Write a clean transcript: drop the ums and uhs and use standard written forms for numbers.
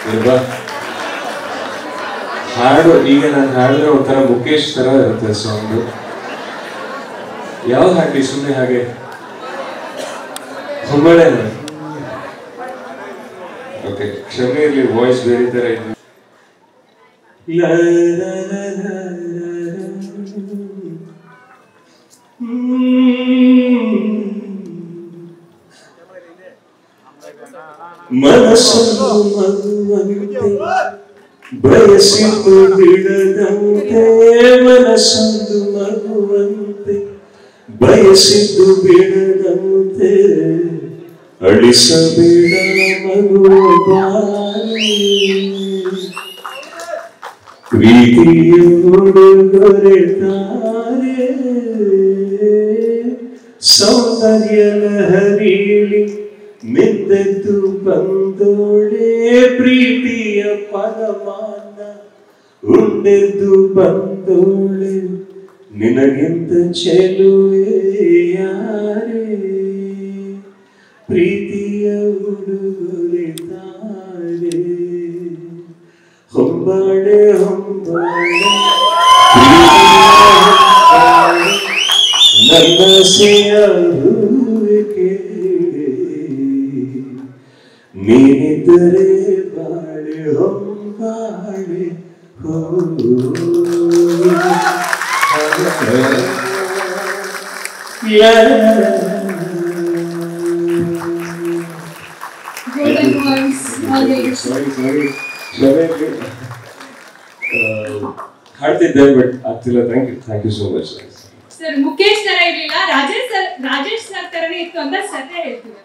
ಅಲ್ವಾ? ಹಾಡು ಈಗ ನಾನು ಹಾಡಿದ್ರೆ ಒಂಥರ ಮುಖೇಶ್ ತರ ಇರುತ್ತೆ ಸಾಂಗ್. ಯಾವ್ದು ಹಾಡ್ಲಿ ಸುಮ್ಮನೆ ಹಾಗೆ ಹೊಂಬಳೆ. ಓಕೆ, ಕ್ಷಮೆ ಇರಲಿ, ವಾಯ್ಸ್ ಬೇರೆ ತರ ಇದೆ. ಮನಸ್ಸನ್ನು ಮಗುವಂತೆ ಬಯಸಿದ್ದು ಬಿಡದಂತೆ, ಮನಸ್ಸೊಂದು ಮಗುವಂತೆ ಬಯಸಿದ್ದು ಬಿಡದಂತೆ, ಅಳಿಸಬೇಡ ಮಗುವ ಬಾರಿ, ಪ್ರೀತಿಯ ಉಡುಗೊರೆ ತಾರೆ, ಸೌಂದರ್ಯ ಲಹರಿಲಿ ಮಿಂದೆದ್ದು ಬಂದೋಳೆ, ಪ್ರೀತಿಯ ಪರಮಾನ ಉಂಡೆದ್ದು ಬಂದೋಳೆ, ನಿನಗಿಂತ ಚೆಲುವೆ ಯಾರೇ, ಪ್ರೀತಿಯ ಉಡುಗೊರೆ ತಾರೆ, ಹೊಂಬಾಳೆ ಹೊಂಬಾಳೆ ನನ್ನಸೆಯ ಹೂವೆ ಕೇಳಿ, ನೀನಿದ್ದರೆ ಬಾಳೆ ಹೊಂಬಾಳೆ ಹೋ. ಹಾಡ್ತಿದ್ದೆ ಬಟ್ ಆಗ್ತಿಲ್ಲ. Thank you so much sir. Mukesh ತರ ಇರ್ಲಿಲ್ಲ, ರಾಜೇಶ್ ಸರ್ ತರನೇ ಇತ್ತು ಅಂತ ಸತ್ಯ ಹೇಳ್ತೀವಿ.